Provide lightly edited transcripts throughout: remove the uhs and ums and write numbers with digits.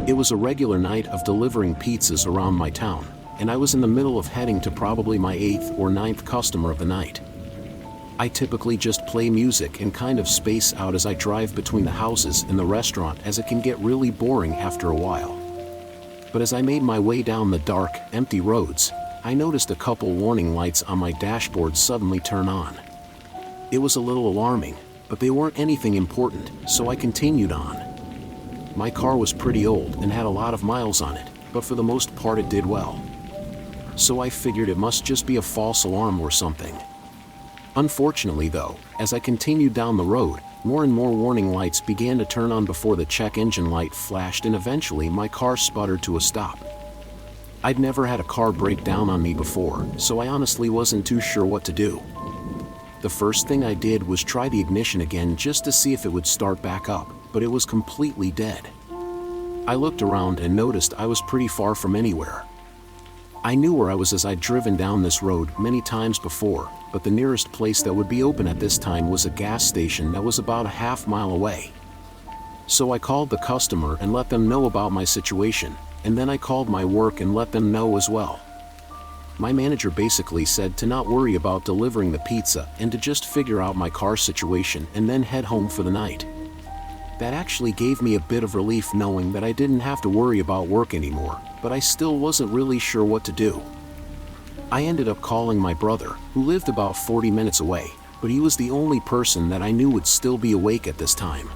It was a regular night of delivering pizzas around my town, and I was in the middle of heading to probably my 8th or 9th customer of the night. I typically just play music and kind of space out as I drive between the houses and the restaurant, as it can get really boring after a while. But as I made my way down the dark, empty roads, I noticed a couple warning lights on my dashboard suddenly turn on. It was a little alarming, but they weren't anything important, so I continued on. My car was pretty old and had a lot of miles on it, but for the most part it did well. So I figured it must just be a false alarm or something. Unfortunately though, as I continued down the road, more and more warning lights began to turn on before the check engine light flashed, and eventually my car sputtered to a stop. I'd never had a car break down on me before, so I honestly wasn't too sure what to do. The first thing I did was try the ignition again just to see if it would start back up, but it was completely dead. I looked around and noticed I was pretty far from anywhere. I knew where I was as I'd driven down this road many times before, but the nearest place that would be open at this time was a gas station that was about a half-mile away. So I called the customer and let them know about my situation, and then I called my work and let them know as well. My manager basically said to not worry about delivering the pizza and to just figure out my car situation and then head home for the night. That actually gave me a bit of relief knowing that I didn't have to worry about work anymore, but I still wasn't really sure what to do. I ended up calling my brother, who lived about 40 minutes away, but he was the only person that I knew would still be awake at this time.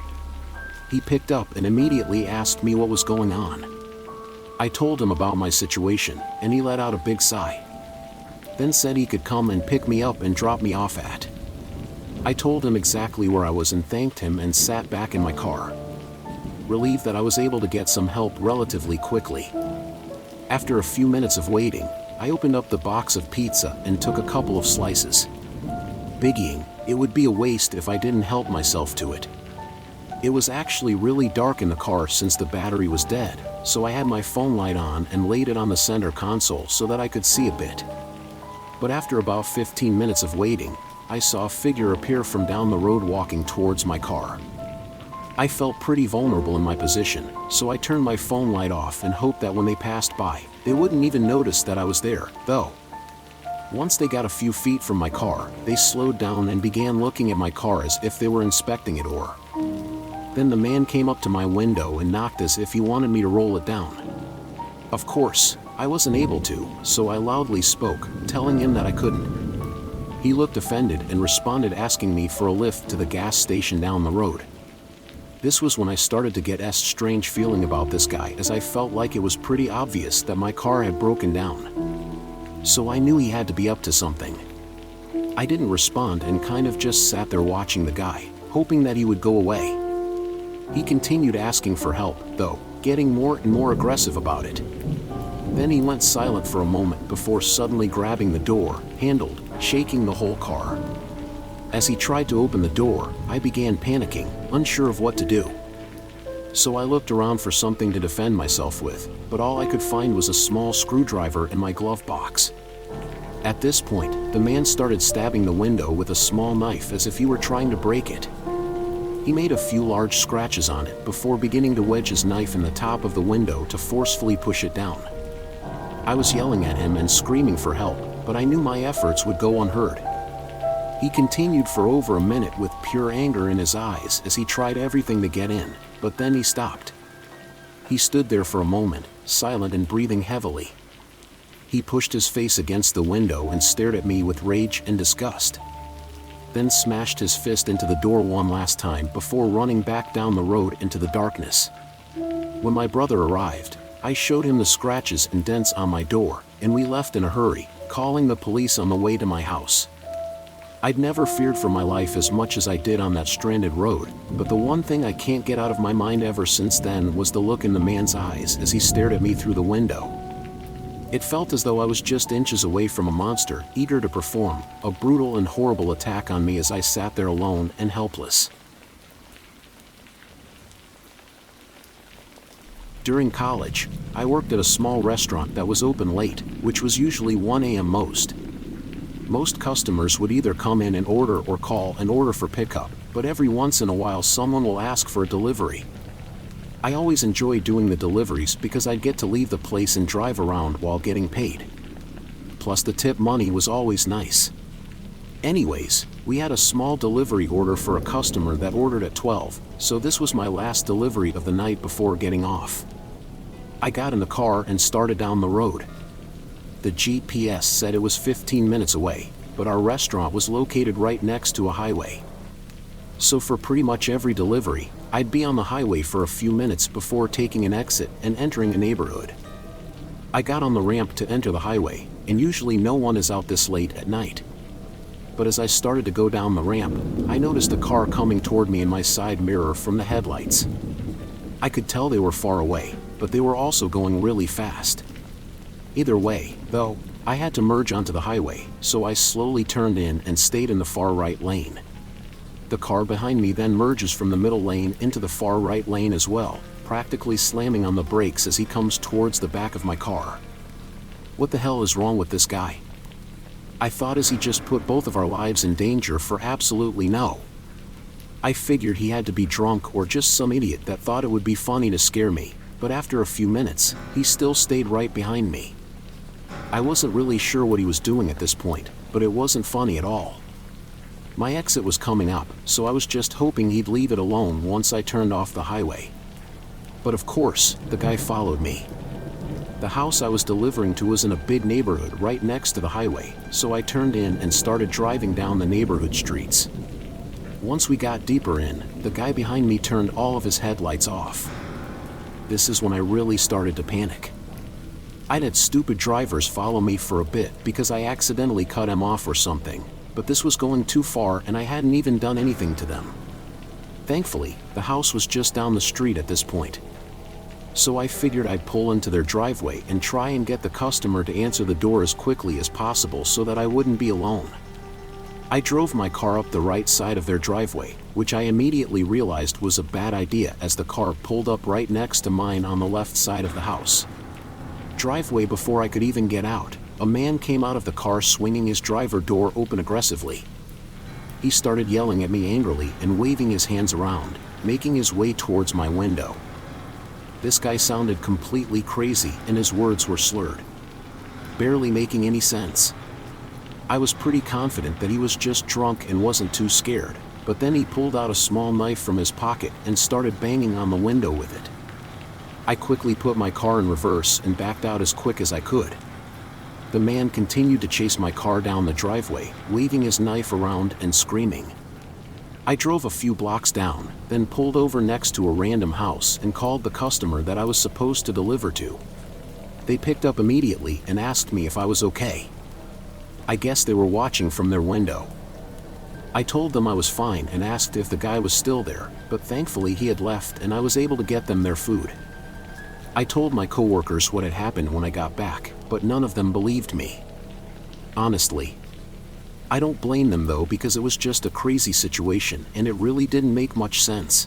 He picked up and immediately asked me what was going on. I told him about my situation, and he let out a big sigh. Then said he could come and pick me up and drop me off at. I told him exactly where I was and thanked him and sat back in my car, relieved that I was able to get some help relatively quickly. After a few minutes of waiting, I opened up the box of pizza and took a couple of slices, biggieing it would be a waste if I didn't help myself to it. It was actually really dark in the car since the battery was dead, so I had my phone light on and laid it on the center console so that I could see a bit. But after about 15 minutes of waiting, I saw a figure appear from down the road walking towards my car. I felt pretty vulnerable in my position, so I turned my phone light off and hoped that when they passed by, they wouldn't even notice that I was there, though. Once they got a few feet from my car, they slowed down and began looking at my car as if they were inspecting it or. Then the man came up to my window and knocked as if he wanted me to roll it down. Of course, I wasn't able to, so I loudly spoke, telling him that I couldn't. He looked offended and responded asking me for a lift to the gas station down the road. This was when I started to get a strange feeling about this guy, as I felt like it was pretty obvious that my car had broken down. So I knew he had to be up to something. I didn't respond and kind of just sat there watching the guy, hoping that he would go away. He continued asking for help, though, getting more and more aggressive about it. Then he went silent for a moment before suddenly grabbing the door handle, shaking the whole car. As he tried to open the door, I began panicking, unsure of what to do. So I looked around for something to defend myself with, but all I could find was a small screwdriver in my glove box. At this point, the man started stabbing the window with a small knife as if he were trying to break it. He made a few large scratches on it before beginning to wedge his knife in the top of the window to forcefully push it down. I was yelling at him and screaming for help, but I knew my efforts would go unheard. He continued for over a minute with pure anger in his eyes as he tried everything to get in, but then he stopped. He stood there for a moment, silent and breathing heavily. He pushed his face against the window and stared at me with rage and disgust. Then smashed his fist into the door one last time before running back down the road into the darkness. When my brother arrived, I showed him the scratches and dents on my door, and we left in a hurry, calling the police on the way to my house. I'd never feared for my life as much as I did on that stranded road, but the one thing I can't get out of my mind ever since then was the look in the man's eyes as he stared at me through the window. It felt as though I was just inches away from a monster, eager to perform a brutal and horrible attack on me as I sat there alone and helpless. During college, I worked at a small restaurant that was open late, which was usually 1 a.m. most. Most customers would either come in and order or call and order for pickup, but every once in a while someone will ask for a delivery. I always enjoyed doing the deliveries because I'd get to leave the place and drive around while getting paid. Plus the tip money was always nice. Anyways, we had a small delivery order for a customer that ordered at 12, so this was my last delivery of the night before getting off. I got in the car and started down the road. The GPS said it was 15 minutes away, but our restaurant was located right next to a highway. So for pretty much every delivery, I'd be on the highway for a few minutes before taking an exit and entering a neighborhood. I got on the ramp to enter the highway, and usually no one is out this late at night. But as I started to go down the ramp, I noticed a car coming toward me in my side mirror from the headlights. I could tell they were far away, but they were also going really fast. Either way, though, I had to merge onto the highway, so I slowly turned in and stayed in the far right lane. The car behind me then merges from the middle lane into the far right lane as well, practically slamming on the brakes as he comes towards the back of my car. What the hell is wrong with this guy? I thought, as he just put both of our lives in danger for absolutely no. I figured he had to be drunk or just some idiot that thought it would be funny to scare me, but after a few minutes, he still stayed right behind me. I wasn't really sure what he was doing at this point, but it wasn't funny at all. My exit was coming up, so I was just hoping he'd leave it alone once I turned off the highway. But of course, the guy followed me. The house I was delivering to was in a big neighborhood right next to the highway, so I turned in and started driving down the neighborhood streets. Once we got deeper in, the guy behind me turned all of his headlights off. This is when I really started to panic. I'd had stupid drivers follow me for a bit because I accidentally cut him off or something, but this was going too far and I hadn't even done anything to them. Thankfully, the house was just down the street at this point. So I figured I'd pull into their driveway and try and get the customer to answer the door as quickly as possible so that I wouldn't be alone. I drove my car up the right side of their driveway, which I immediately realized was a bad idea as the car pulled up right next to mine on the left side of the house. Driveway before I could even get out, a man came out of the car swinging his driver door open aggressively. He started yelling at me angrily and waving his hands around, making his way towards my window. This guy sounded completely crazy and his words were slurred, barely making any sense. I was pretty confident that he was just drunk and wasn't too scared, but then he pulled out a small knife from his pocket and started banging on the window with it. I quickly put my car in reverse and backed out as quick as I could. The man continued to chase my car down the driveway, waving his knife around and screaming. I drove a few blocks down, then pulled over next to a random house and called the customer that I was supposed to deliver to. They picked up immediately and asked me if I was okay. I guess they were watching from their window. I told them I was fine and asked if the guy was still there, but thankfully he had left and I was able to get them their food. I told my coworkers what had happened when I got back, but none of them believed me. Honestly. I don't blame them though, because it was just a crazy situation and it really didn't make much sense.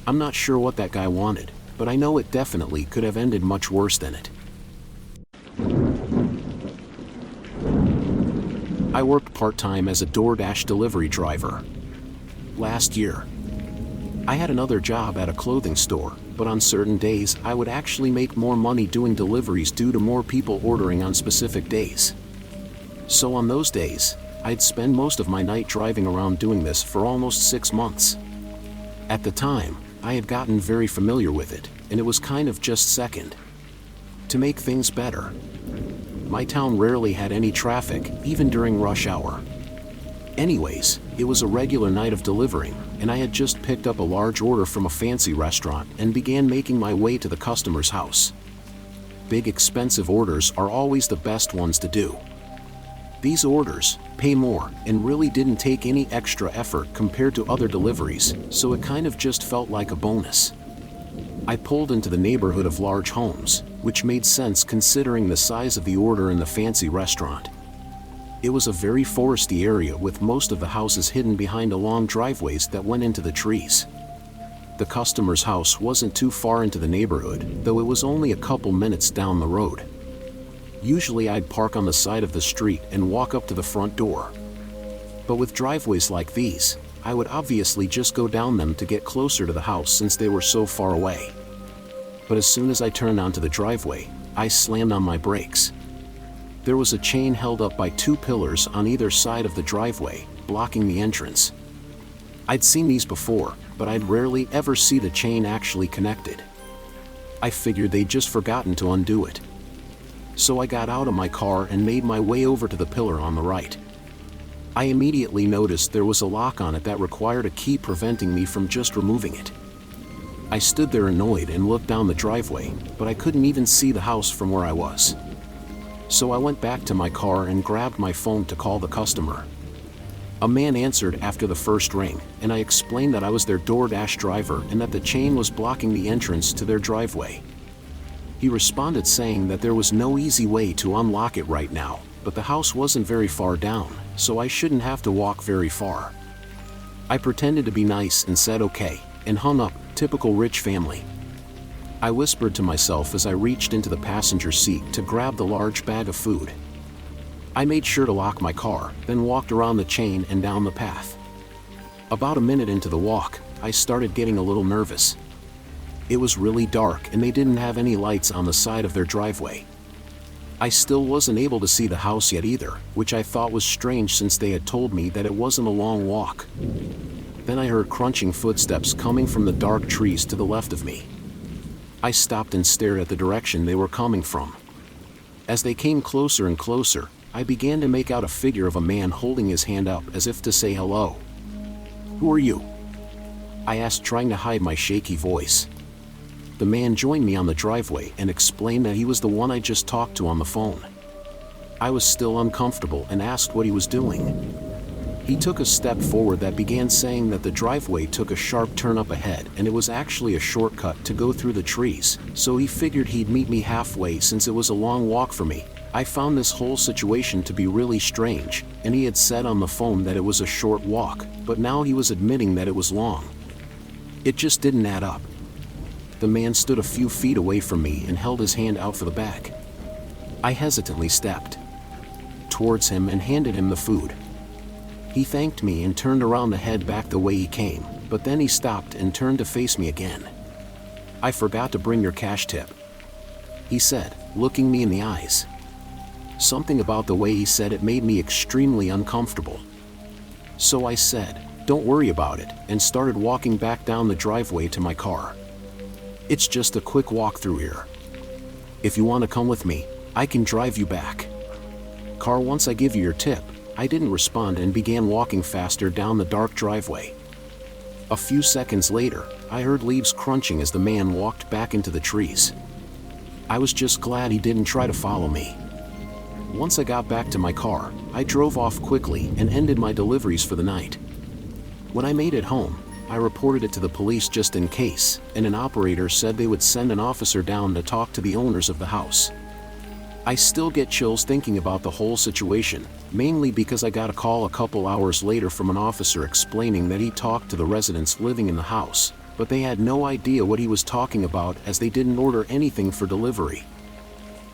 I'm not sure what that guy wanted, but I know it definitely could have ended much worse than it. I worked part-time as a DoorDash delivery driver. Last year, I had another job at a clothing store, but on certain days I would actually make more money doing deliveries due to more people ordering on specific days. So on those days, I'd spend most of my night driving around doing this for almost 6 months. At the time, I had gotten very familiar with it, and it was kind of just second. To make things better, my town rarely had any traffic, even during rush hour. Anyways, it was a regular night of delivering, and I had just picked up a large order from a fancy restaurant and began making my way to the customer's house. Big expensive orders are always the best ones to do. These orders pay more and really didn't take any extra effort compared to other deliveries, so it kind of just felt like a bonus. I pulled into the neighborhood of large homes, which made sense considering the size of the order in the fancy restaurant. It was a very foresty area with most of the houses hidden behind long driveways that went into the trees. The customer's house wasn't too far into the neighborhood, though it was only a couple minutes down the road. Usually I'd park on the side of the street and walk up to the front door. But with driveways like these, I would obviously just go down them to get closer to the house since they were so far away. but as soon as I turned onto the driveway, I slammed on my brakes. There was a chain held up by 2 pillars on either side of the driveway, blocking the entrance. I'd seen these before, but I'd rarely ever see the chain actually connected. I figured they'd just forgotten to undo it. So I got out of my car and made my way over to the pillar on the right. I immediately noticed there was a lock on it that required a key, preventing me from just removing it. I stood there annoyed and looked down the driveway, but I couldn't even see the house from where I was. So I went back to my car and grabbed my phone to call the customer. A man answered after the first ring, and I explained that I was their DoorDash driver and that the chain was blocking the entrance to their driveway. He responded saying that there was no easy way to unlock it right now, but the house wasn't very far down, so I shouldn't have to walk very far. I pretended to be nice and said okay, and hung up. Typical rich family. I whispered to myself as I reached into the passenger seat to grab the large bag of food. I made sure to lock my car, then walked around the chain and down the path. About a minute into the walk, I started getting a little nervous. It was really dark and they didn't have any lights on the side of their driveway. I still wasn't able to see the house yet either, which I thought was strange since they had told me that it wasn't a long walk. Then I heard crunching footsteps coming from the dark trees to the left of me. I stopped and stared at the direction they were coming from. As they came closer and closer, I began to make out a figure of a man holding his hand up as if to say hello. "Who are you?" I asked, trying to hide my shaky voice. The man joined me on the driveway and explained that he was the one I just talked to on the phone. I was still uncomfortable and asked what he was doing. He took a step forward that began saying that the driveway took a sharp turn up ahead and it was actually a shortcut to go through the trees, so he figured he'd meet me halfway since it was a long walk for me. I found this whole situation to be really strange, and he had said on the phone that it was a short walk, but now he was admitting that it was long. It just didn't add up. The man stood a few feet away from me and held his hand out for the bag. I hesitantly stepped towards him and handed him the food. He thanked me and turned around to head back the way he came, but then he stopped and turned to face me again. "I forgot to bring your cash tip," he said, looking me in the eyes. Something about the way he said it made me extremely uncomfortable. So I said, "Don't worry about it," and started walking back down the driveway to my car. "It's just a quick walk through here. If you want to come with me, I can drive you back." "Car, once I give you your tip." I didn't respond and began walking faster down the dark driveway. A few seconds later, I heard leaves crunching as the man walked back into the trees. I was just glad he didn't try to follow me. Once I got back to my car, I drove off quickly and ended my deliveries for the night. When I made it home, I reported it to the police just in case, and an operator said they would send an officer down to talk to the owners of the house. I still get chills thinking about the whole situation, mainly because I got a call a couple hours later from an officer explaining that he talked to the residents living in the house, but they had no idea what he was talking about as they didn't order anything for delivery.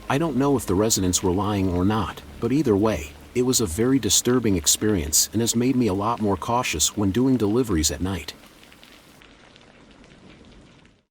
I don't know if the residents were lying or not, but either way, it was a very disturbing experience and has made me a lot more cautious when doing deliveries at night.